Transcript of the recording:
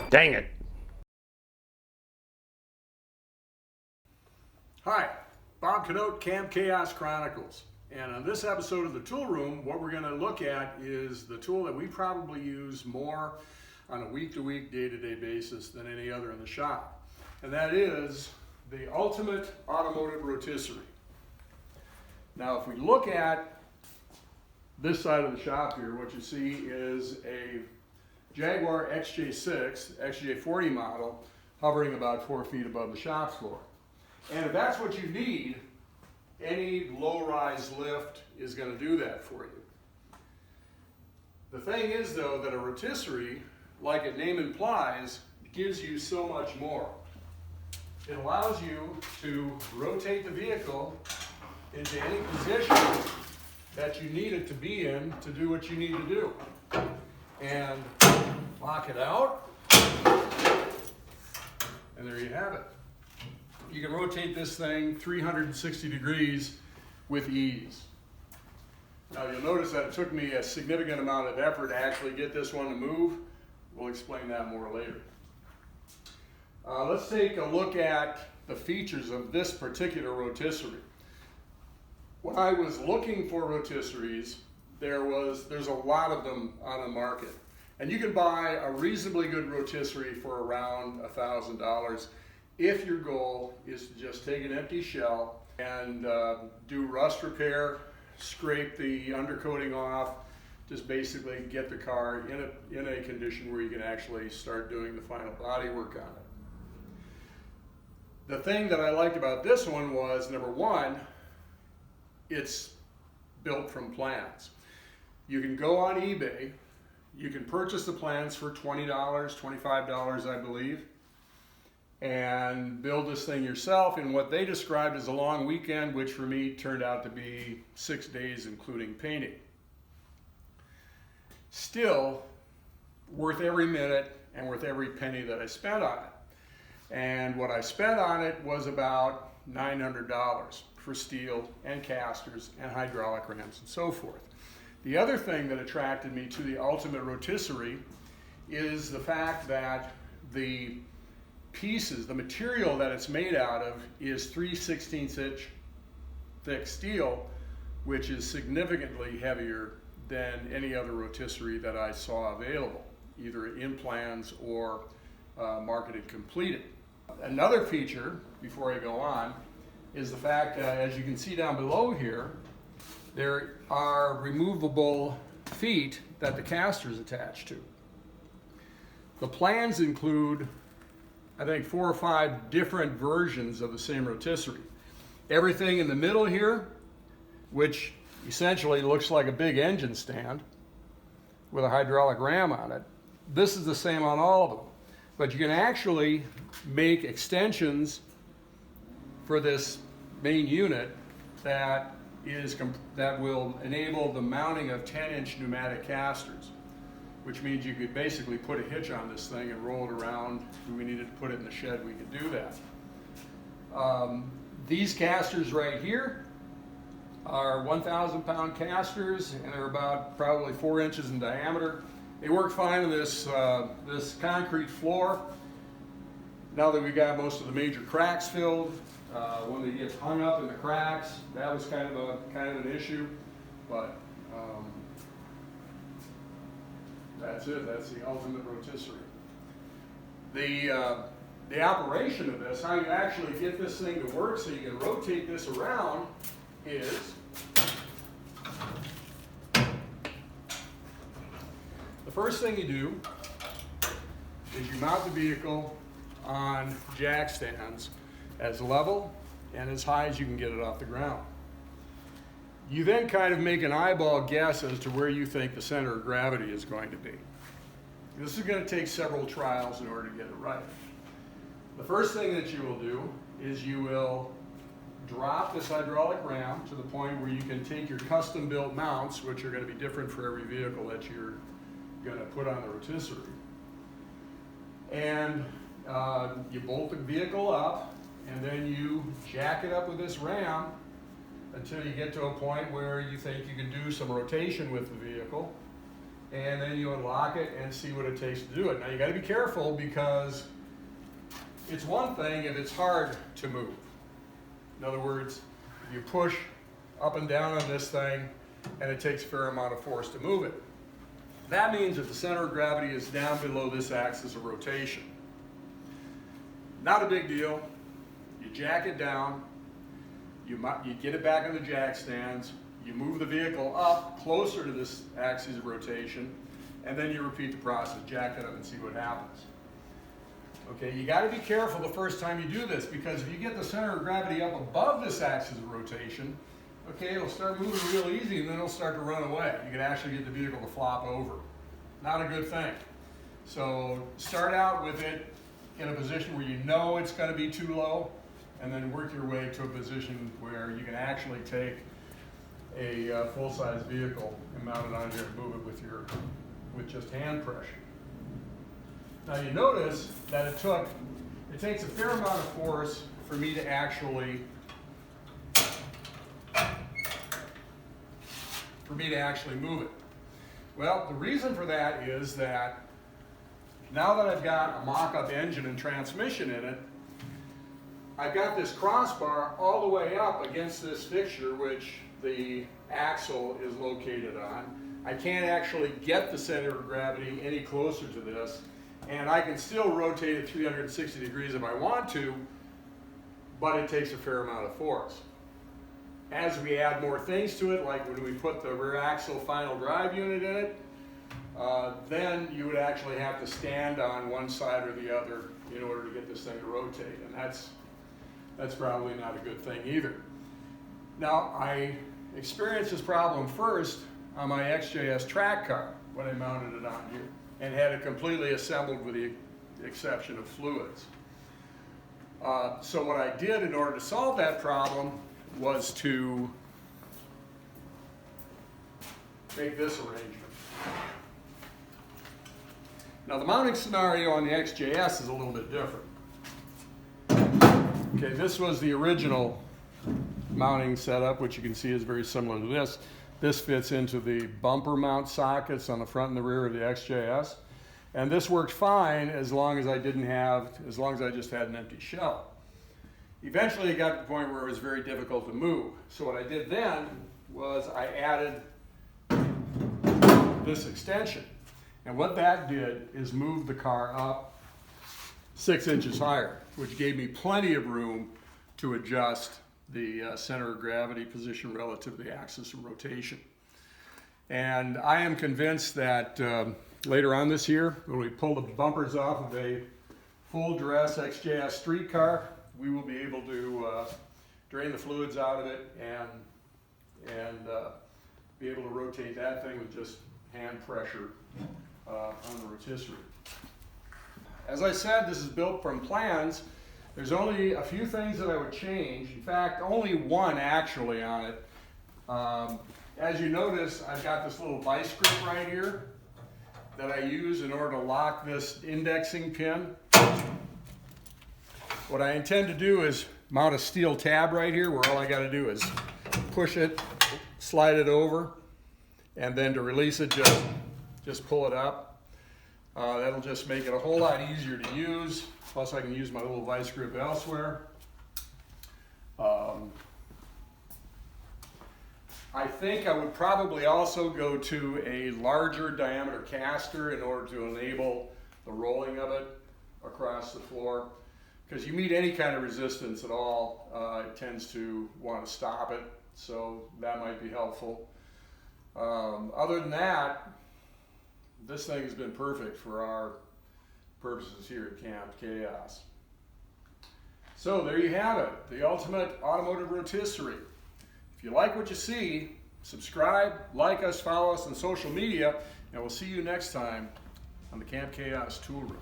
Dang it. Hi, Bob Cadote, Cam Chaos Chronicles. And on this episode of the Tool Room, what we're going to look at is the tool that we probably use more on a week-to-week, day-to-day basis than any other in the shop. And that is the ultimate automotive rotisserie. Now, if we look at this side of the shop here, what you see is a Jaguar XJ6, XJ40 model, hovering about 4 feet above the shop floor. And if that's what you need, any low-rise lift is going to do that for you. The thing is, though, that a rotisserie, like its name implies, gives you so much more. It allows you to rotate the vehicle into any position that you need it to be in to do what you need to do. And lock it out, and there you have it. You can rotate this thing 360 degrees with ease. Now you'll notice that it took me a significant amount of effort to actually get this one to move. We'll explain that more later. Let's take a look at the features of this particular rotisserie. When I was looking for rotisseries, there's a lot of them on the market. And you can buy a reasonably good rotisserie for around $1,000 if your goal is to just take an empty shell and do rust repair, scrape the undercoating off, just basically get the car in a condition where you can actually start doing the final body work on it. The thing that I liked about this one was, number one, it's built from plans. You can go on eBay, you can purchase the plans for $20, $25, I believe, and build this thing yourself in what they described as a long weekend, which for me turned out to be 6 days, including painting. Still, worth every minute and worth every penny that I spent on it. And what I spent on it was about $900 for steel and casters and hydraulic rams and so forth. The other thing that attracted me to the ultimate rotisserie is the fact that the pieces, the material that it's made out of, is 3/16 inch thick steel, which is significantly heavier than any other rotisserie that I saw available, either in plans or marketed completed. Another feature, before I go on, is the fact that, as you can see down below here, there are removable feet that the caster is attached to. The plans include, I think, 4 or 5 different versions of the same rotisserie. Everything in the middle here, which essentially looks like a big engine stand with a hydraulic ram on it, this is the same on all of them. But you can actually make extensions for this main unit that will enable the mounting of 10-inch pneumatic casters, which means you could basically put a hitch on this thing and roll it around. If we needed to put it in the shed, we could do that. These casters right here are 1,000-pound casters, and they're about probably 4 inches in diameter. They work fine on this concrete floor. Now that we got most of the major cracks filled, when they get hung up in the cracks, that was kind of an issue, but that's it. That's the ultimate rotisserie. The operation of this, how you actually get this thing to work so you can rotate this around, is the first thing you do is you mount the vehicle on jack stands as level and as high as you can get it off the ground. You then kind of make an eyeball guess as to where you think the center of gravity is going to be. This is going to take several trials in order to get it right. The first thing that you will do is you will drop this hydraulic ram to the point where you can take your custom built mounts, which are going to be different for every vehicle that you're going to put on the rotisserie. And you bolt the vehicle up, and then you jack it up with this ram until you get to a point where you think you can do some rotation with the vehicle. and then you unlock it and see what it takes to do it. Now you got to be careful, because it's one thing if it's hard to move. In other words, if you push up and down on this thing and it takes a fair amount of force to move it. That means that the center of gravity is down below this axis of rotation. Not a big deal. You jack it down, you get it back on the jack stands, you move the vehicle up closer to this axis of rotation, and then you repeat the process. Jack it up and see what happens. Okay, you got to be careful the first time you do this, because if you get the center of gravity up above this axis of rotation, okay, it'll start moving real easy and then it'll start to run away. You can actually get the vehicle to flop over. Not a good thing. So start out with it in a position where you know it's going to be too low, and then work your way to a position where you can actually take a full-size vehicle and mount it on here and move it with just hand pressure. Now you notice that it takes a fair amount of force for me to actually move it. Well, the reason for that is that now that I've got a mock-up engine and transmission in it, I've got this crossbar all the way up against this fixture, which the axle is located on. I can't actually get the center of gravity any closer to this, and I can still rotate it 360 degrees if I want to, but it takes a fair amount of force. As we add more things to it, like when we put the rear axle final drive unit in it, then you would actually have to stand on one side or the other in order to get this thing to rotate, and that's probably not a good thing either. Now, I experienced this problem first on my XJS track car when I mounted it on here and had it completely assembled with the exception of fluids. So what I did in order to solve that problem was to make this arrangement. Now the mounting scenario on the XJS is a little bit different. Okay, this was the original mounting setup, which you can see is very similar to this. This fits into the bumper mount sockets on the front and the rear of the XJS. And this worked fine as long as I just had an empty shell. Eventually it got to the point where it was very difficult to move. So what I did then was I added this extension. And what that did is move the car up 6 inches higher, which gave me plenty of room to adjust the center of gravity position relative to the axis of rotation. And I am convinced that later on this year, when we pull the bumpers off of a full dress XJS street car, we will be able to drain the fluids out of it and be able to rotate that thing with just hand pressure on the rotisserie. As I said, this is built from plans. There's only a few things that I would change. In fact, only one actually on it. As you notice, I've got this little vice grip right here that I use in order to lock this indexing pin. What I intend to do is mount a steel tab right here where all I got to do is push it, slide it over, and then to release it, just pull it up. That'll just make it a whole lot easier to use. Plus I can use my little vice grip elsewhere. I think I would probably also go to a larger diameter caster in order to enable the rolling of it across the floor. Because you meet any kind of resistance at all, it tends to want to stop it. So that might be helpful. Other than that, this thing has been perfect for our purposes here at Camp Chaos. So there you have it, the ultimate automotive rotisserie. If you like what you see, subscribe, like us, follow us on social media, and we'll see you next time on the Camp Chaos Tool Room.